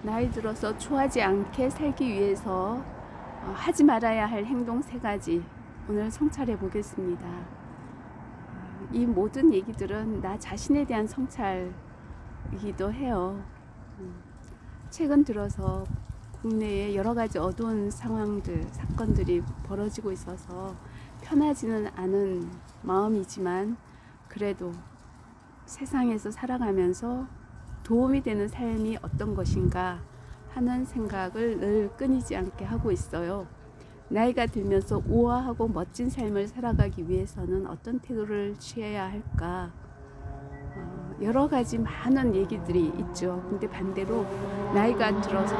나이 들어서 추하지 않게 살기 위해서 하지 말아야 할 행동 3가지 오늘 성찰해 보겠습니다. 이 모든 얘기들은 나 자신에 대한 성찰이기도 해요. 최근 들어서 국내에 여러 가지 어두운 상황들, 사건들이 벌어지고 있어서 편하지는 않은 마음이지만 그래도 세상에서 살아가면서 도움이 되는 삶이 어떤 것인가 하는 생각을 늘 끊이지 않게 하고 있어요. 나이가 들면서 우아하고 멋진 삶을 살아가기 위해서는 어떤 태도를 취해야 할까? 여러 가지 많은 얘기들이 있죠. 근데 반대로 나이가 들어서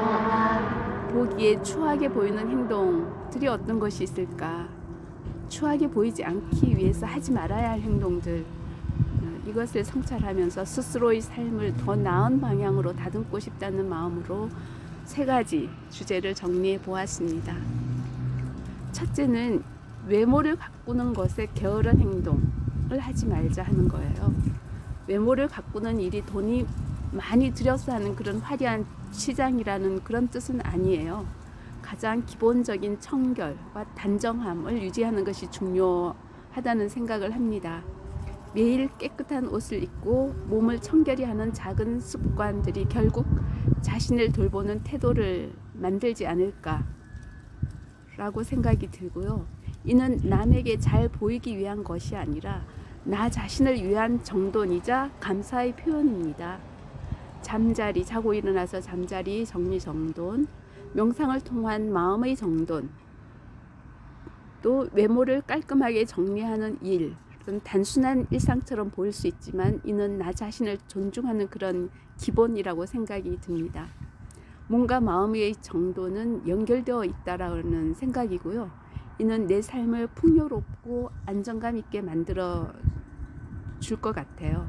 보기에 추하게 보이는 행동들이 어떤 것이 있을까? 추하게 보이지 않기 위해서 하지 말아야 할 행동들, 이것을 성찰하면서 스스로의 삶을 더 나은 방향으로 다듬고 싶다는 마음으로 3가지 주제를 정리해 보았습니다. 첫째는 외모를 가꾸는 것에 게으른 행동을 하지 말자 하는 거예요. 외모를 가꾸는 일이 돈이 많이 들여서 하는 그런 화려한 시장이라는 그런 뜻은 아니에요. 가장 기본적인 청결과 단정함을 유지하는 것이 중요하다는 생각을 합니다. 매일 깨끗한 옷을 입고 몸을 청결히 하는 작은 습관들이 결국 자신을 돌보는 태도를 만들지 않을까라고 생각이 들고요. 이는 남에게 잘 보이기 위한 것이 아니라 나 자신을 위한 정돈이자 감사의 표현입니다. 자고 일어나서 잠자리 정리정돈, 명상을 통한 마음의 정돈, 또 외모를 깔끔하게 정리하는 일, 단순한 일상처럼 보일 수 있지만 이는 나 자신을 존중하는 그런 기본이라고 생각이 듭니다. 몸과 마음의 정도는 연결되어 있다라는 생각이고요. 이는 내 삶을 풍요롭고 안정감 있게 만들어 줄 것 같아요.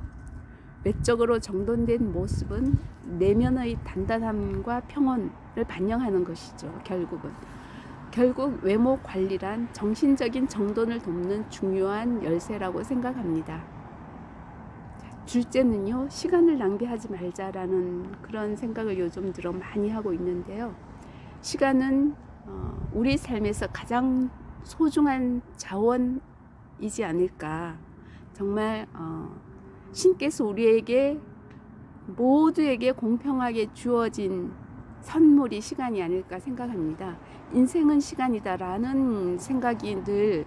외적으로 정돈된 모습은 내면의 단단함과 평온을 반영하는 것이죠. 결국 외모 관리란 정신적인 정돈을 돕는 중요한 열쇠라고 생각합니다. 둘째는요, 시간을 낭비하지 말자라는 그런 생각을 요즘 들어 많이 하고 있는데요. 시간은 우리 삶에서 가장 소중한 자원이지 않을까. 정말 신께서 우리에게 모두에게 공평하게 주어진 선물이 시간이 아닐까 생각합니다. 인생은 시간이다라는 생각이 늘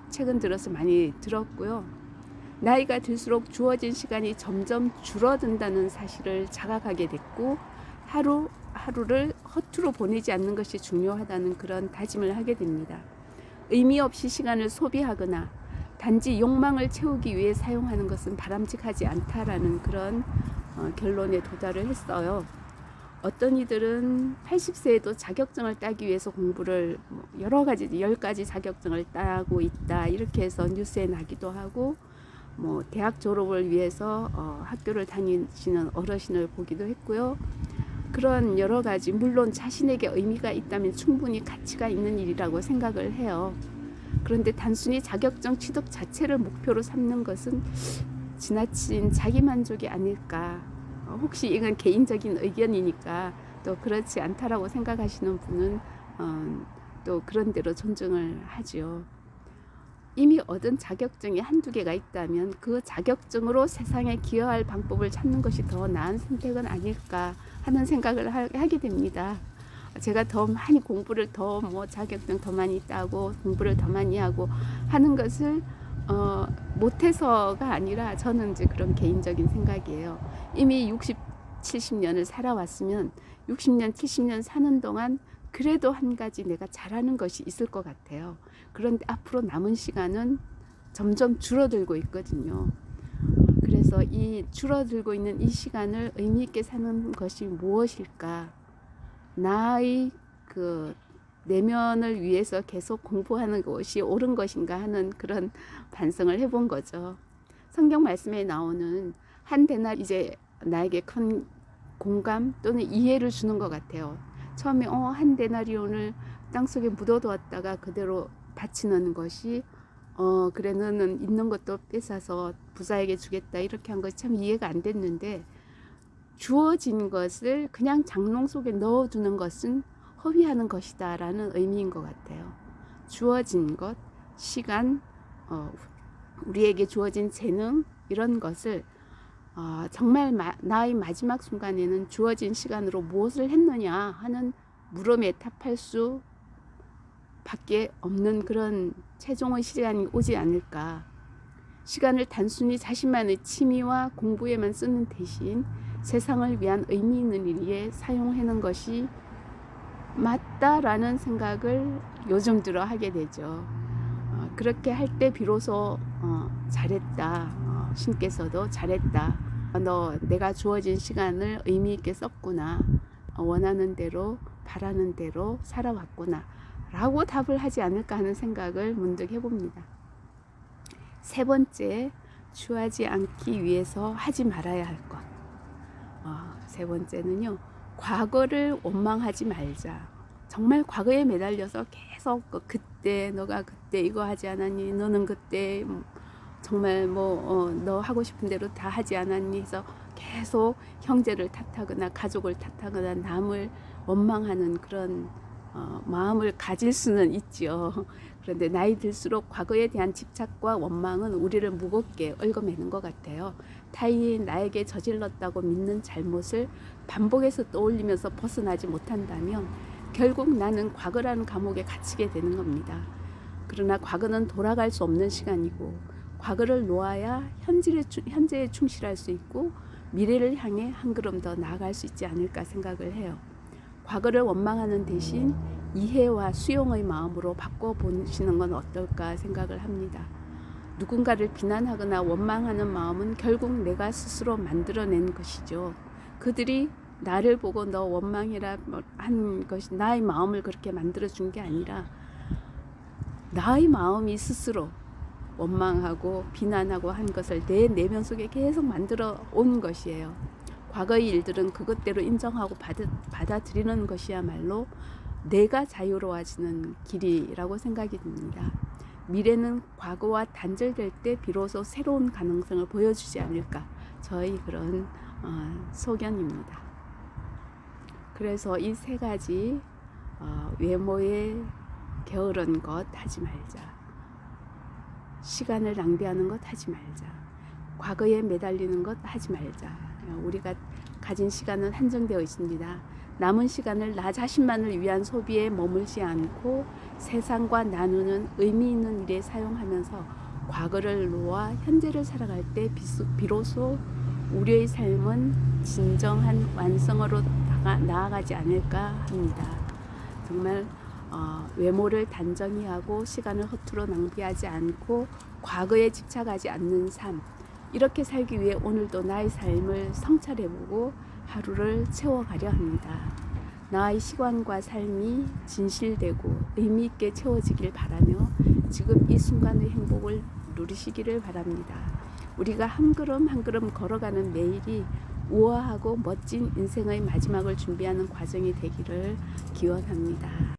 최근 들어서 많이 들었고요. 나이가 들수록 주어진 시간이 점점 줄어든다는 사실을 자각하게 됐고 하루를 허투루 보내지 않는 것이 중요하다는 그런 다짐을 하게 됩니다. 의미 없이 시간을 소비하거나 단지 욕망을 채우기 위해 사용하는 것은 바람직하지 않다라는 그런 결론에 도달을 했어요. 어떤 이들은 80세에도 자격증을 따기 위해서 공부를 여러 가지 10가지 자격증을 따고 있다 이렇게 해서 뉴스에 나기도 하고, 대학 졸업을 위해서 학교를 다니시는 어르신을 보기도 했고요. 그런 여러 가지, 물론 자신에게 의미가 있다면 충분히 가치가 있는 일이라고 생각을 해요. 그런데 단순히 자격증 취득 자체를 목표로 삼는 것은 지나친 자기만족이 아닐까. 혹시 이건 개인적인 의견이니까 또 그렇지 않다라고 생각하시는 분은 또 그런 대로 존중을 하죠. 이미 얻은 자격증이 1-2개가 있다면 그 자격증으로 세상에 기여할 방법을 찾는 것이 더 나은 선택은 아닐까 하는 생각을 하게 됩니다. 제가 더 많이 공부를 자격증 더 많이 따고 공부를 더 많이 하고 하는 것을 못해서가 아니라 저는 이제 그런 개인적인 생각이에요. 이미 60, 70년을 살아왔으면 60년, 70년 사는 동안 그래도 한 가지 내가 잘하는 것이 있을 것 같아요. 그런데 앞으로 남은 시간은 점점 줄어들고 있거든요. 그래서 이 줄어들고 있는 이 시간을 의미 있게 사는 것이 무엇일까? 나의 그 내면을 위해서 계속 공부하는 것이 옳은 것인가 하는 그런 반성을 해본 거죠. 성경 말씀에 나오는 한 데나리, 이제 나에게 큰 공감 또는 이해를 주는 것 같아요. 처음에 한 데나리온을 땅속에 묻어두었다가 그대로 바치는 것이 그래 너는 있는 것도 뺏어서 부자에게 주겠다 이렇게 한 것이 참 이해가 안 됐는데, 주어진 것을 그냥 장롱 속에 넣어두는 것은 허위하는 것이다라는 의미인 것 같아요. 주어진 것, 시간, 우리에게 주어진 재능 이런 것을 정말 나의 마지막 순간에는 주어진 시간으로 무엇을 했느냐 하는 물음에 답할 수 밖에 없는 그런 최종의 시간이 오지 않을까. 시간을 단순히 자신만의 취미와 공부에만 쓰는 대신 세상을 위한 의미 있는 일에 사용하는 것이 맞다라는 생각을 요즘 들어 하게 되죠. 그렇게 할 때 비로소 잘했다. 신께서도 잘했다. 내가 주어진 시간을 의미 있게 썼구나. 원하는 대로 바라는 대로 살아왔구나. 라고 답을 하지 않을까 하는 생각을 문득 해봅니다. 세 번째, 취하지 않기 위해서 하지 말아야 할 것. 세 번째는요, 과거를 원망하지 말자. 정말 과거에 매달려서 계속 그때 너가 그때 이거 하지 않았니? 너는 그때 정말 너 하고 싶은 대로 다 하지 않았니? 해서 계속 형제를 탓하거나 가족을 탓하거나 남을 원망하는 그런 마음을 가질 수는 있죠. 그런데 나이 들수록 과거에 대한 집착과 원망은 우리를 무겁게 얽어매는 것 같아요. 타인이 나에게 저질렀다고 믿는 잘못을 반복해서 떠올리면서 벗어나지 못한다면 결국 나는 과거라는 감옥에 갇히게 되는 겁니다. 그러나 과거는 돌아갈 수 없는 시간이고 과거를 놓아야 현재에 충실할 수 있고 미래를 향해 한 걸음 더 나아갈 수 있지 않을까 생각을 해요. 과거를 원망하는 대신 이해와 수용의 마음으로 바꿔보시는 건 어떨까 생각을 합니다. 누군가를 비난하거나 원망하는 마음은 결국 내가 스스로 만들어낸 것이죠. 그들이 나를 보고 너 원망해라 한 것이 나의 마음을 그렇게 만들어준 게 아니라 나의 마음이 스스로 원망하고 비난하고 한 것을 내 내면 속에 계속 만들어 온 것이에요. 과거의 일들은 그것대로 인정하고 받아들이는 것이야말로 내가 자유로워지는 길이라고 생각이 듭니다. 미래는 과거와 단절될 때 비로소 새로운 가능성을 보여주지 않을까, 저의 그런 소견입니다. 그래서 이 세 가지, 외모에 게으른 것 하지 말자, 시간을 낭비하는 것 하지 말자, 과거에 매달리는 것 하지 말자. 우리가 가진 시간은 한정되어 있습니다. 남은 시간을 나 자신만을 위한 소비에 머물지 않고 세상과 나누는 의미 있는 일에 사용하면서 과거를 놓아 현재를 살아갈 때 비로소 우리의 삶은 진정한 완성으로 나아가지 않을까 합니다. 정말 외모를 단정히 하고 시간을 허투루 낭비하지 않고 과거에 집착하지 않는 삶, 이렇게 살기 위해 오늘도 나의 삶을 성찰해보고 하루를 채워가려 합니다. 나의 시간과 삶이 진실되고 의미있게 채워지길 바라며 지금 이 순간의 행복을 누리시기를 바랍니다. 우리가 한 걸음 한 걸음 걸어가는 매일이 우아하고 멋진 인생의 마지막을 준비하는 과정이 되기를 기원합니다.